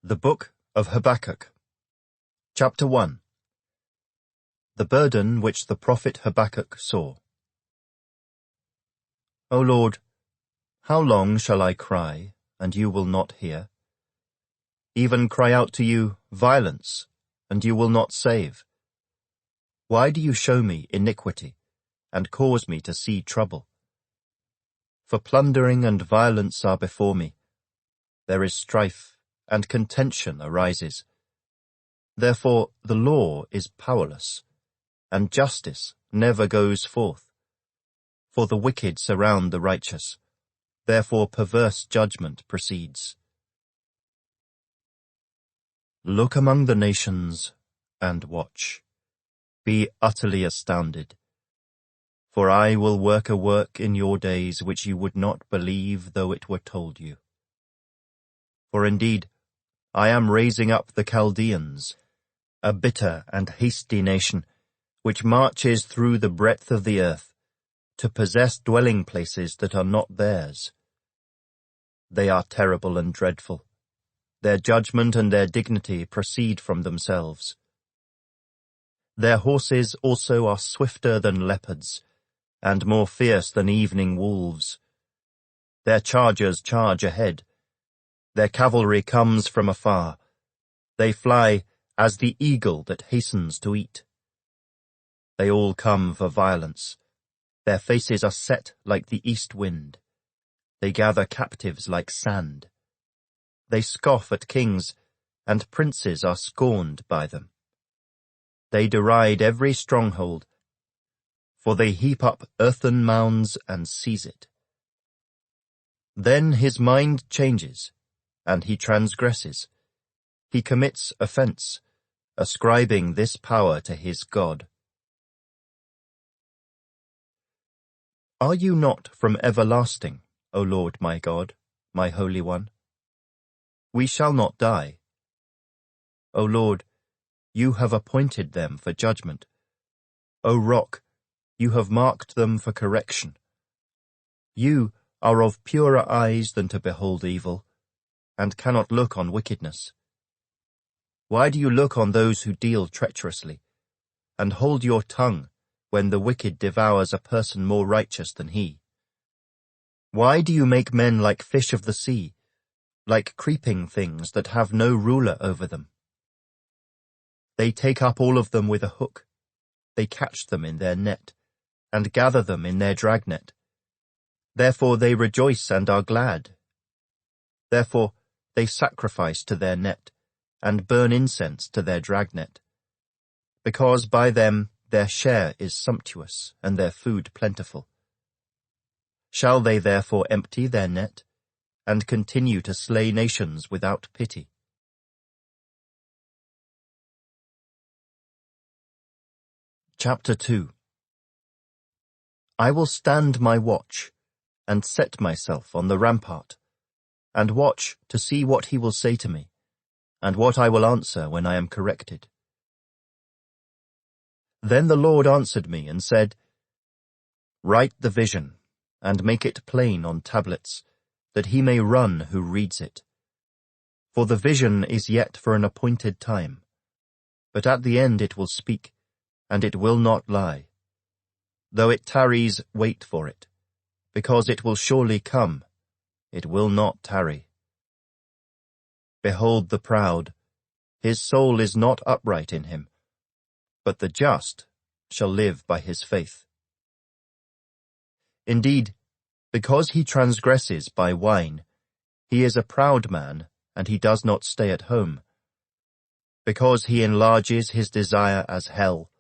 The Book of Habakkuk. Chapter 1. The burden which the prophet Habakkuk saw. O Lord, how long shall I cry, and you will not hear? Even cry out to you, violence, and you will not save. Why do you show me iniquity, and cause me to see trouble? For plundering and violence are before me. There is strife, and contention arises. Therefore the law is powerless, and justice never goes forth. For the wicked surround the righteous, therefore perverse judgment proceeds. Look among the nations, and watch. Be utterly astounded. For I will work a work in your days which you would not believe though it were told you. For indeed, I am raising up the Chaldeans, a bitter and hasty nation, which marches through the breadth of the earth, to possess dwelling places that are not theirs. They are terrible and dreadful. Their judgment and their dignity proceed from themselves. Their horses also are swifter than leopards, and more fierce than evening wolves. Their chargers charge ahead. Their cavalry comes from afar. They fly as the eagle that hastens to eat. They all come for violence. Their faces are set like the east wind. They gather captives like sand. They scoff at kings, and princes are scorned by them. They deride every stronghold, for they heap up earthen mounds and seize it. Then his mind changes, and he transgresses. He commits offense, ascribing this power to his God. Are you not from everlasting, O Lord my God, my Holy One? We shall not die. O Lord, you have appointed them for judgment. O Rock, you have marked them for correction. You are of purer eyes than to behold evil, and cannot look on wickedness. Why do you look on those who deal treacherously, and hold your tongue when the wicked devours a person more righteous than he? Why do you make men like fish of the sea, like creeping things that have no ruler over them? They take up all of them with a hook. They catch them in their net, and gather them in their dragnet. Therefore they rejoice and are glad. Therefore they sacrifice to their net, and burn incense to their dragnet, because by them their share is sumptuous, and their food plentiful. Shall they therefore empty their net, and continue to slay nations without pity? Chapter 2. I will stand my watch, and set myself on the rampart, and watch to see what he will say to me, and what I will answer when I am corrected. Then the Lord answered me and said, Write the vision, and make it plain on tablets, that he may run who reads it. For the vision is yet for an appointed time, but at the end it will speak, and it will not lie. Though it tarries, wait for it, because it will surely come, it will not tarry. Behold the proud, his soul is not upright in him, but the just shall live by his faith. Indeed, because he transgresses by wine, he is a proud man, and he does not stay at home. Because he enlarges his desire as hell,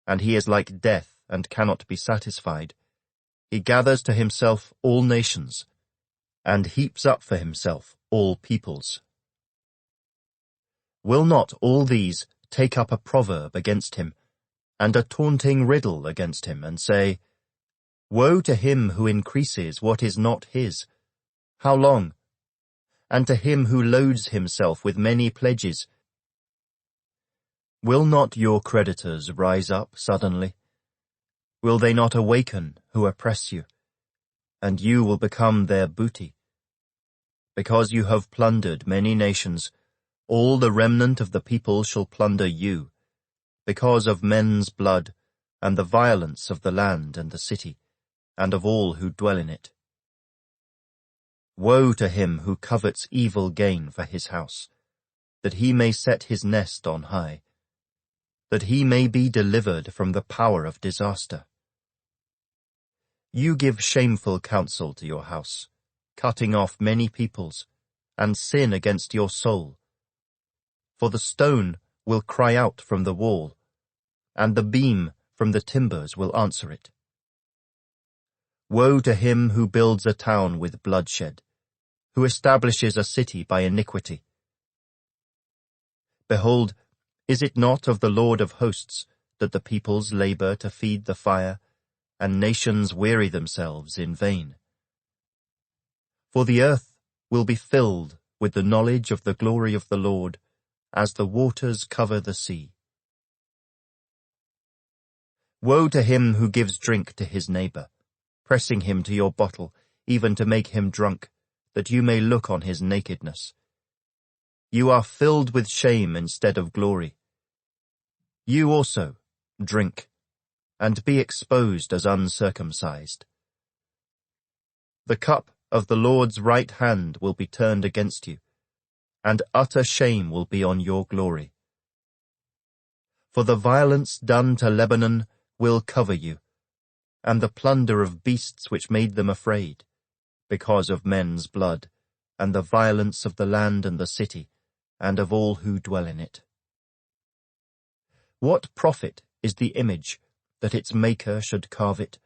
and he is like death and cannot be satisfied, he gathers to himself all nations, and heaps up for himself all peoples. Will not all these take up a proverb against him, and a taunting riddle against him, and say, Woe to him who increases what is not his! How long? And to him who loads himself with many pledges. Will not your creditors rise up suddenly? Will they not awaken who oppress you? And you will become their booty. Because you have plundered many nations, All the remnant of the people shall plunder you, because of men's blood, and the violence of the land and the city, and of all who dwell in it. Woe to him who covets evil gain for his house, that he may set his nest on high, that he may be delivered from the power of disaster. You give shameful counsel to your house, cutting off many peoples, and sin against your soul. For the stone will cry out from the wall, and the beam from the timbers will answer it. Woe to him who builds a town with bloodshed, who establishes a city by iniquity. Behold, is it not of the Lord of hosts that the peoples labor to feed the fire, and nations weary themselves in vain? For the earth will be filled with the knowledge of the glory of the Lord, as the waters cover the sea. Woe to him who gives drink to his neighbor, pressing him to your bottle, even to make him drunk, that you may look on his nakedness. You are filled with shame instead of glory. You also drink, and be exposed as uncircumcised. The cup of the Lord's right hand will be turned against you, and utter shame will be on your glory. For the violence done to Lebanon will cover you, and the plunder of beasts which made them afraid, because of men's blood, and the violence of the land and the city, and of all who dwell in it. What profit is the image, that its maker should carve it,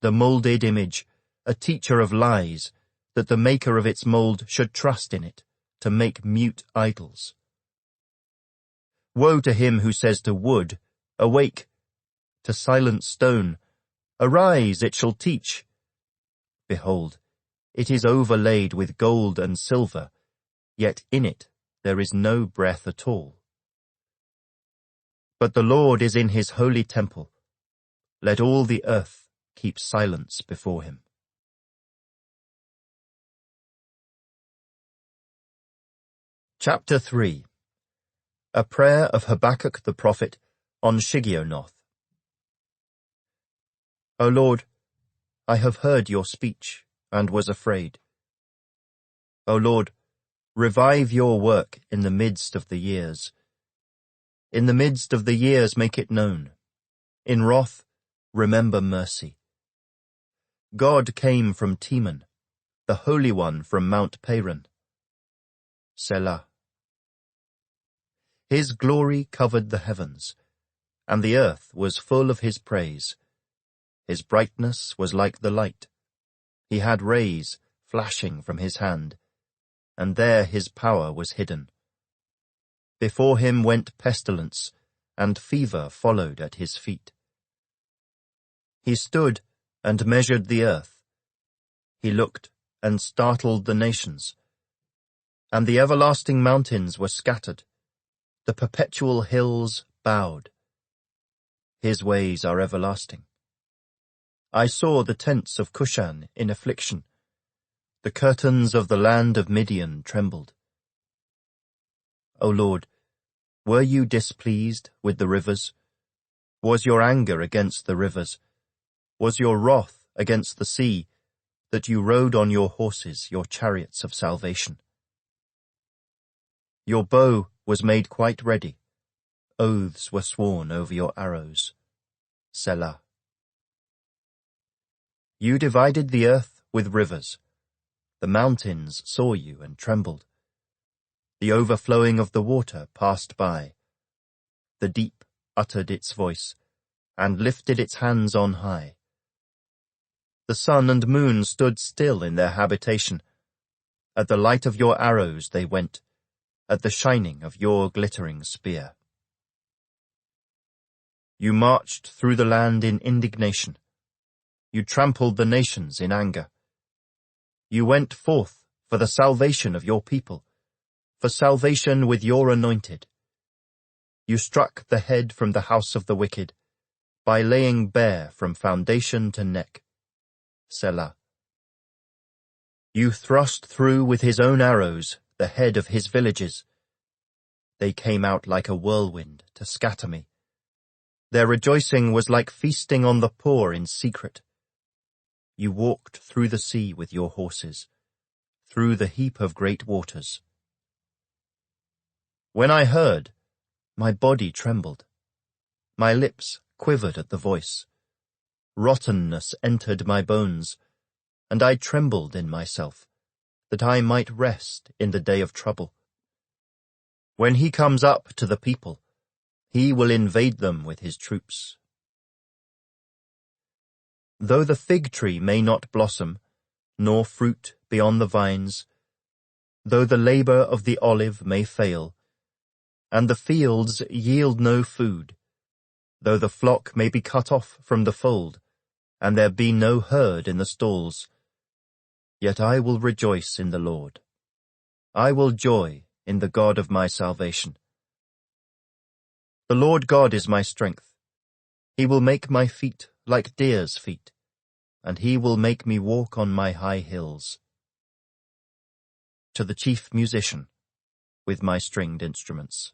the moulded image, a teacher of lies, that the maker of its mould should trust in it, to make mute idols? Woe to him who says to wood, Awake, to silent stone, Arise, it shall teach. Behold, it is overlaid with gold and silver, yet in it there is no breath at all. But the Lord is in his holy temple. Let all the earth keep silence before him. Chapter 3. A prayer of Habakkuk the prophet on Shigionoth. O Lord, I have heard your speech, and was afraid. O Lord, revive your work in the midst of the years. In the midst of the years make it known. In wrath, remember mercy. God came from Teman, the Holy One from Mount Paran. Selah. His glory covered the heavens, and the earth was full of his praise. His brightness was like the light. He had rays flashing from his hand, and there his power was hidden. Before him went pestilence, and fever followed at his feet. He stood and measured the earth. He looked and startled the nations. And the everlasting mountains were scattered. The perpetual hills bowed. His ways are everlasting. I saw the tents of Cushan in affliction. The curtains of the land of Midian trembled. O Lord, were you displeased with the rivers? Was your anger against the rivers? Was your wrath against the sea, that you rode on your horses, your chariots of salvation? Your bow was made quite ready. Oaths were sworn over your arrows. Selah. You divided the earth with rivers. The mountains saw you and trembled. The overflowing of the water passed by. The deep uttered its voice, and lifted its hands on high. The sun and moon stood still in their habitation. At the light of your arrows they went, at the shining of your glittering spear. You marched through the land in indignation. You trampled the nations in anger. You went forth for the salvation of your people, for salvation with your anointed. You struck the head from the house of the wicked, by laying bare from foundation to neck. Selah. You thrust through with his own arrows the head of his villages. They came out like a whirlwind to scatter me. Their rejoicing was like feasting on the poor in secret. You walked through the sea with your horses, through the heap of great waters. When I heard, my body trembled. My lips quivered at the voice. Rottenness entered my bones, and I trembled in myself, that I might rest in the day of trouble. When he comes up to the people, he will invade them with his troops. Though the fig tree may not blossom, nor fruit be on the vines, though the labor of the olive may fail, and the fields yield no food, though the flock may be cut off from the fold, and there be no herd in the stalls, yet I will rejoice in the Lord. I will joy in the God of my salvation. The Lord God is my strength. He will make my feet like deer's feet, and he will make me walk on my high hills. To the chief musician, with my stringed instruments.